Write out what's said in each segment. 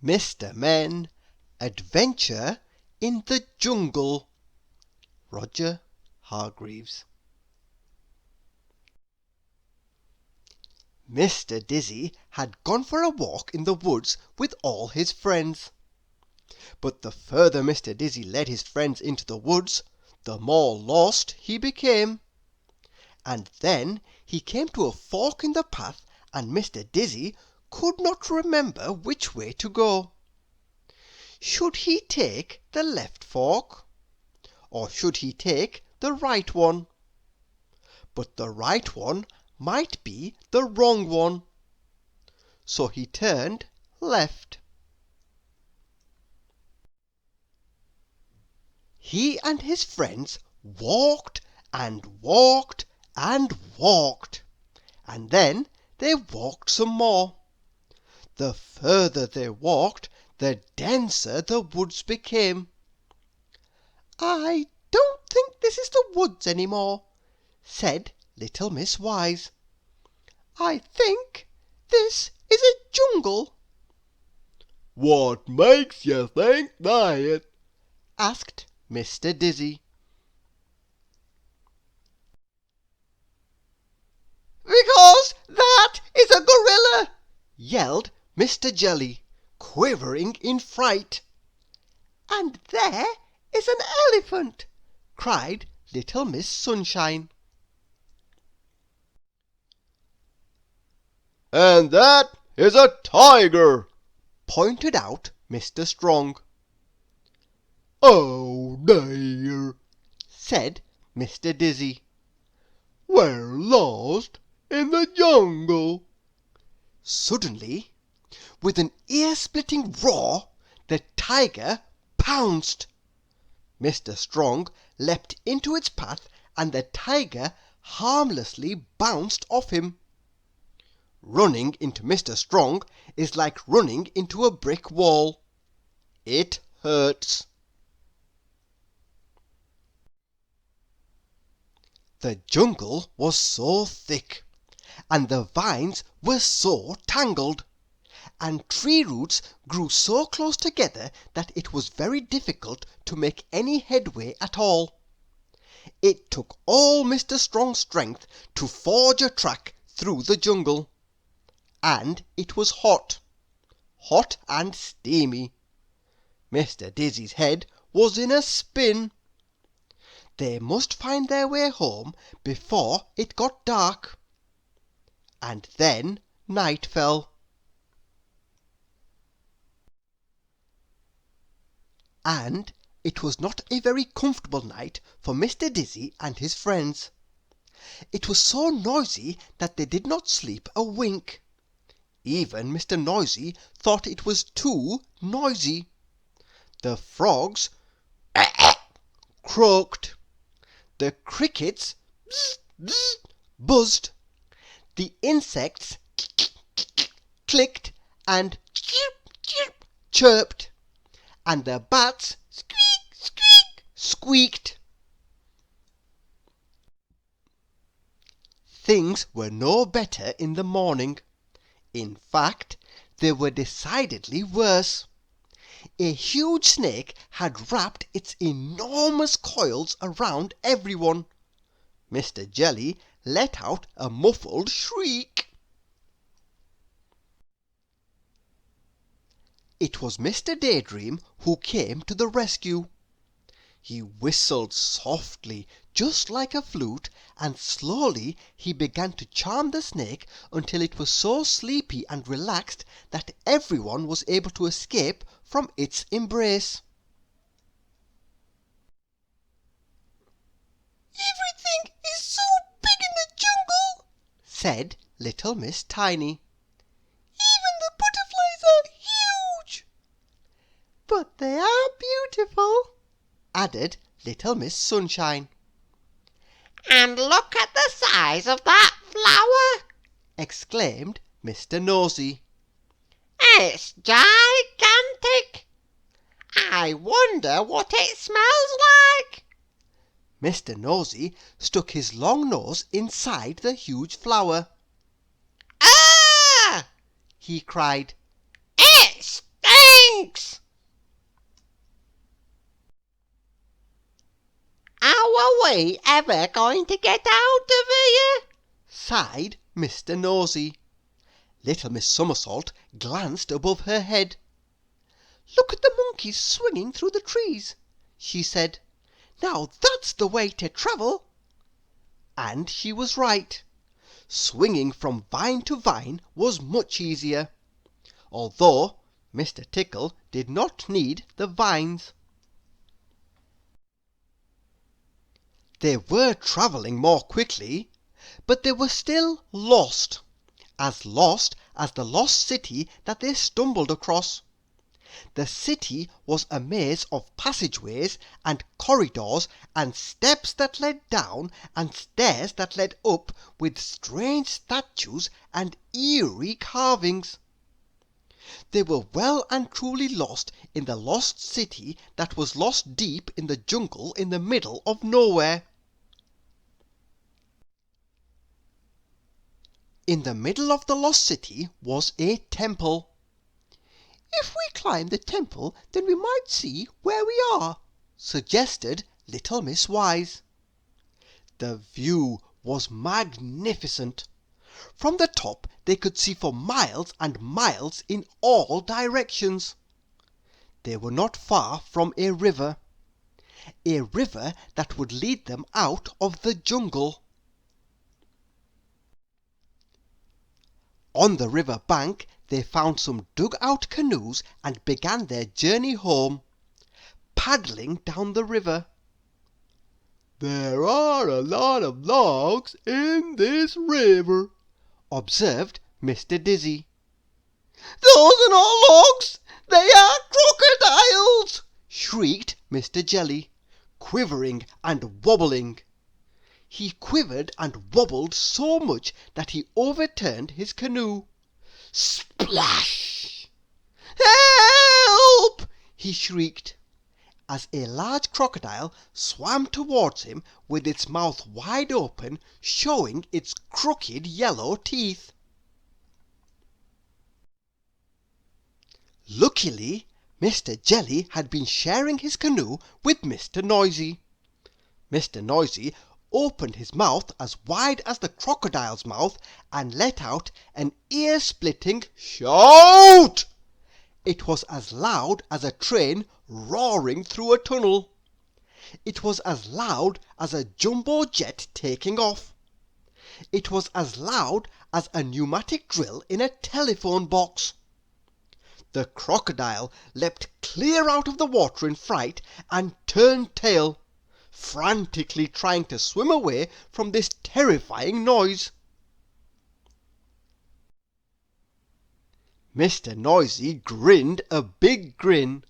Mr. Men Adventure in the Jungle. Roger Hargreaves. Mr. Dizzy had gone for a walk in the woods with all his friends. But the further Mr. Dizzy led his friends into the woods, the more lost he became. And then he came to a fork in the path, and Mr. Dizzy could not remember which way to go. Should he take the left fork, or should he take the right one? But the right one might be the wrong one. So he turned left. He and his friends walked and walked and walked, and then they walked some more. The further they walked, the denser the woods became. "I don't think this is the woods any more," said little Miss Wise. "I think this is a jungle." "What makes you think that?" asked Mr. Dizzy. "Because that is a gorilla!" yelled Mr. Jelly, quivering in fright. "And there is an elephant!" cried little Miss Sunshine. "And that is a tiger!" pointed out Mr. Strong. "Oh dear!" said Mr. Dizzy. "We're lost in the jungle!" Suddenly, with an ear-splitting roar, the tiger pounced. Mr. Strong leapt into its path, and the tiger harmlessly bounced off him. Running into Mr. Strong is like running into a brick wall. It hurts. The jungle was so thick, and the vines were so tangled, and tree roots grew so close together that it was very difficult to make any headway at all. It took all Mr. Strong's strength to forge a track through the jungle. And it was hot and steamy. Mr. Dizzy's head was in a spin. They must find their way home before it got dark. And then night fell. And it was not a very comfortable night for Mr. Dizzy and his friends. It was so noisy that they did not sleep a wink. Even Mr. Noisy thought it was too noisy. The frogs croaked. The crickets buzzed. The insects clicked and chirped. And the bats squeaked. Things were no better in the morning. In fact, they were decidedly worse. A huge snake had wrapped its enormous coils around everyone. Mr. Jelly let out a muffled shriek. It was Mr. Daydream who came to the rescue. He whistled softly, just like a flute, and slowly he began to charm the snake until it was so sleepy and relaxed that everyone was able to escape from its embrace. "Everything is so big in the jungle," said little Miss Tiny. "Even the butterflies are huge." "But they are beautiful," added little Miss Sunshine. "And look at the size of that flower!" exclaimed Mr. Nosy. "It's gigantic! I wonder what it smells like!" Mr. Nosy stuck his long nose inside the huge flower. "Ah!" he cried. "It stinks!" thanks. How are we ever going to get out of here? sighed Mr. Nosey. Little Miss Summersault glanced above her head. "Look at the monkeys swinging through the trees," she said. "Now that's the way to travel." And she was right. Swinging from vine to vine was much easier, although Mr. Tickle did not need the vines. They were travelling more quickly, but they were still lost as the lost city that they stumbled across. The city was a maze of passageways and corridors and steps that led down and stairs that led up, with strange statues and eerie carvings. They were well and truly lost in the lost city that was lost deep in the jungle in the middle of nowhere. In the middle of the lost city was a temple. "If we climb the temple, then we might see where we are," suggested Little Miss Wise. The view was magnificent. From the top they could see for miles and miles in all directions. They were not far from a river that would lead them out of the jungle. On the river bank they found some dug-out canoes and began their journey home, paddling down the river. "There are a lot of logs in this river," observed Mr. Dizzy. "Those are not logs, they are crocodiles!" shrieked Mr. Jelly, quivering and wobbling. He quivered and wobbled so much that he overturned his canoe. Splash! "Help!" he shrieked, as a large crocodile swam towards him with its mouth wide open, showing its crooked yellow teeth. Luckily, Mr. Jelly had been sharing his canoe with Mr. Noisy. Mr. Noisy opened his mouth as wide as the crocodile's mouth and let out an ear-splitting shout. It was as loud as a train roaring through a tunnel. It was as loud as a jumbo jet taking off. It was as loud as a pneumatic drill in a telephone box. The crocodile leapt clear out of the water in fright and turned tail, frantically trying to swim away from this terrifying noise. Mr. Noisy grinned a big grin,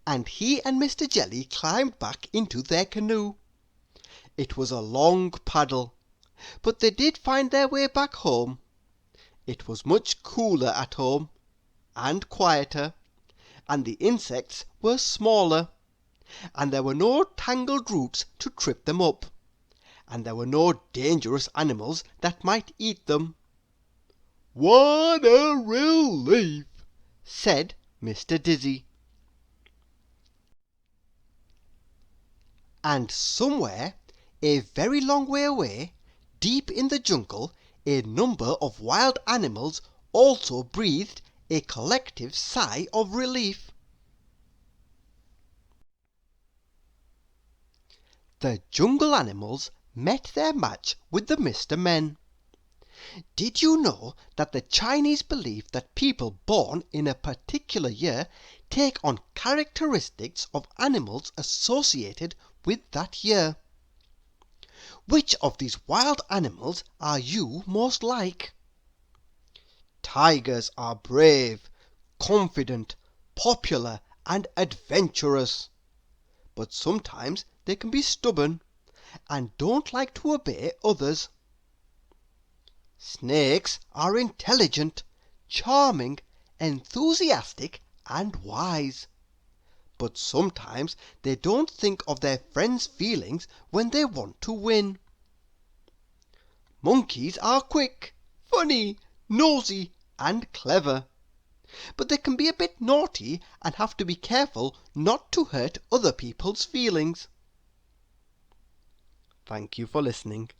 and he and Mr. Jelly climbed back into their canoe. It was a long paddle, but they did find their way back home. It was much cooler at home, and quieter, and the insects were smaller, and there were no tangled roots to trip them up, and there were no dangerous animals that might eat them. "What a relief!" said Mr. Dizzy. And somewhere, a very long way away, deep in the jungle, a number of wild animals also breathed a collective sigh of relief. The jungle animals met their match with the Mr. Men. Did you know that the Chinese believe that people born in a particular year take on characteristics of animals associated with that year? Which of these wild animals are you most like? Tigers are brave, confident, popular, and adventurous. But sometimes they can be stubborn and don't like to obey others. Snakes are intelligent, charming, enthusiastic, and wise. But sometimes they don't think of their friends' feelings when they want to win. Monkeys are quick, funny, nosy, and clever. but they can be a bit naughty and have to be careful not to hurt other people's feelings. Thank you for listening.